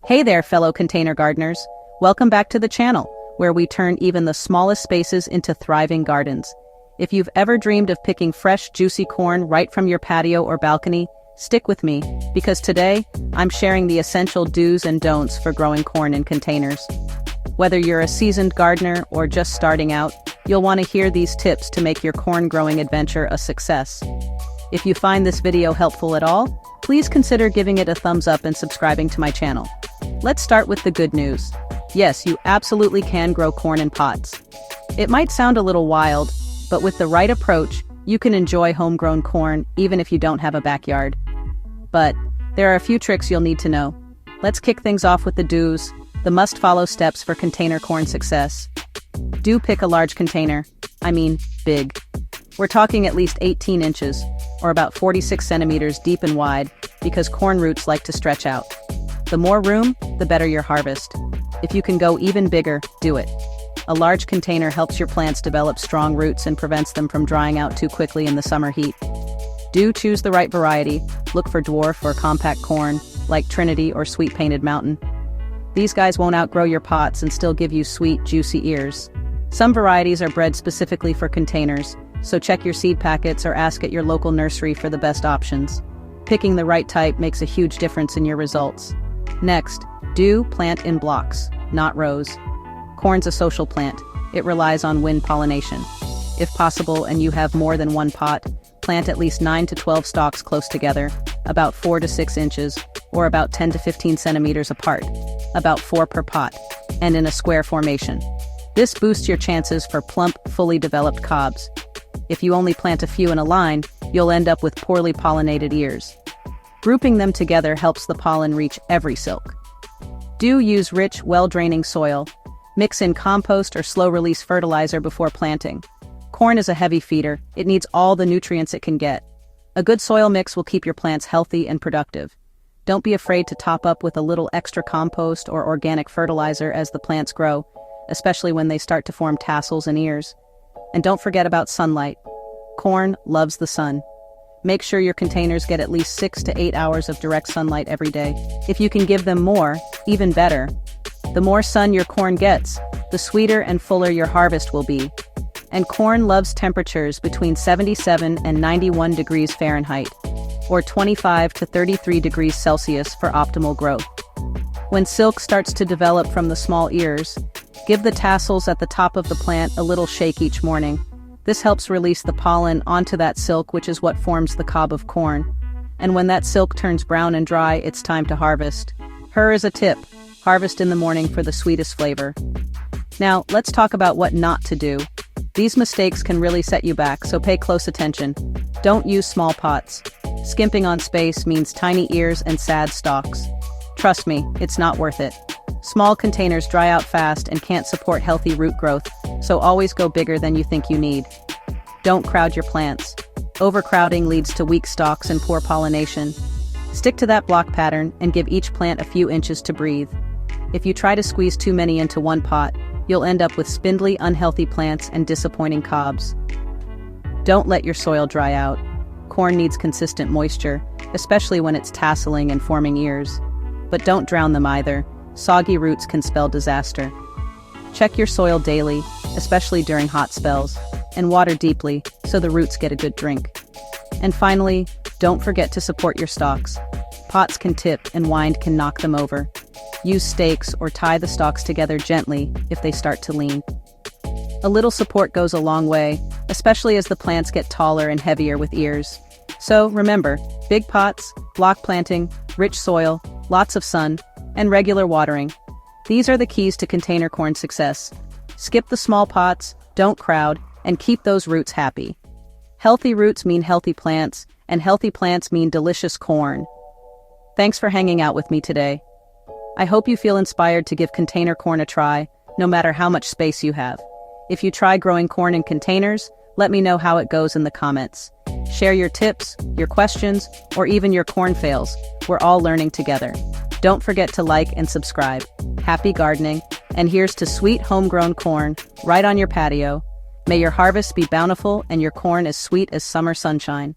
Hey there, fellow container gardeners. Welcome back to the channel, where we turn even the smallest spaces into thriving gardens. If you've ever dreamed of picking fresh, juicy corn right from your patio or balcony, stick with me, because today, I'm sharing the essential do's and don'ts for growing corn in containers. Whether you're a seasoned gardener or just starting out, you'll want to hear these tips to make your corn growing adventure a success. If you find this video helpful at all, please consider giving it a thumbs up and subscribing to my channel. Let's start with the good news. Yes, you absolutely can grow corn in pots. It might sound a little wild, but with the right approach, you can enjoy homegrown corn even if you don't have a backyard. But there are a few tricks you'll need to know. Let's kick things off with the do's, the must-follow steps for container corn success. Do pick a large container. I mean, big. We're talking at least 18 inches, or about 46 centimeters deep and wide, because corn roots like to stretch out. The more room, the better your harvest. If you can go even bigger, do it. A large container helps your plants develop strong roots and prevents them from drying out too quickly in the summer heat. Do choose the right variety. Look for dwarf or compact corn, like Trinity or Sweet Painted Mountain. These guys won't outgrow your pots and still give you sweet, juicy ears. Some varieties are bred specifically for containers, so check your seed packets or ask at your local nursery for the best options. Picking the right type makes a huge difference in your results. Next, do plant in blocks, not rows. Corn's a social plant. It relies on wind pollination. If possible and you have more than one pot, plant at least 9 to 12 stalks close together, about 4 to 6 inches, or about 10 to 15 centimeters apart, about 4 per pot, and in a square formation. This boosts your chances for plump, fully developed cobs. If you only plant a few in a line, you'll end up with poorly pollinated ears. Grouping them together helps the pollen reach every silk. Do use rich, well-draining soil. Mix in compost or slow-release fertilizer before planting. Corn is a heavy feeder. It needs all the nutrients it can get. A good soil mix will keep your plants healthy and productive. Don't be afraid to top up with a little extra compost or organic fertilizer as the plants grow, especially when they start to form tassels and ears. And don't forget about sunlight. Corn loves the sun. Make sure your containers get at least 6 to 8 hours of direct sunlight every day. If you can give them more, even better. The more sun your corn gets, the sweeter and fuller your harvest will be. And corn loves temperatures between 77 and 91 degrees Fahrenheit, or 25 to 33 degrees Celsius for optimal growth. When silk starts to develop from the small ears, give the tassels at the top of the plant a little shake each morning. This helps release the pollen onto that silk, which is what forms the cob of corn. And when that silk turns brown and dry, it's time to harvest. Here is a tip: harvest in the morning for the sweetest flavor. Now, let's talk about what not to do. These mistakes can really set you back, so pay close attention. Don't use small pots. Skimping on space means tiny ears and sad stalks. Trust me, it's not worth it. Small containers dry out fast and can't support healthy root growth, so always go bigger than you think you need. Don't crowd your plants. Overcrowding leads to weak stalks and poor pollination. Stick to that block pattern and give each plant a few inches to breathe. If you try to squeeze too many into one pot, you'll end up with spindly, unhealthy plants and disappointing cobs. Don't let your soil dry out. Corn needs consistent moisture, especially when it's tasseling and forming ears. But don't drown them either. Soggy roots can spell disaster. Check your soil daily, especially during hot spells, and water deeply so the roots get a good drink. And finally, don't forget to support your stalks. Pots can tip and wind can knock them over. Use stakes or tie the stalks together gently if they start to lean. A little support goes a long way, especially as the plants get taller and heavier with ears. So remember, big pots, block planting, rich soil, lots of sun, and regular watering. These are the keys to container corn success. Skip the small pots, don't crowd, and keep those roots happy. Healthy roots mean healthy plants, and healthy plants mean delicious corn. Thanks for hanging out with me today. I hope you feel inspired to give container corn a try, no matter how much space you have. If you try growing corn in containers, let me know how it goes in the comments. Share your tips, your questions, or even your corn fails. We're all learning together. Don't forget to like and subscribe. Happy gardening, and here's to sweet homegrown corn right on your patio. May your harvest be bountiful and your corn as sweet as summer sunshine.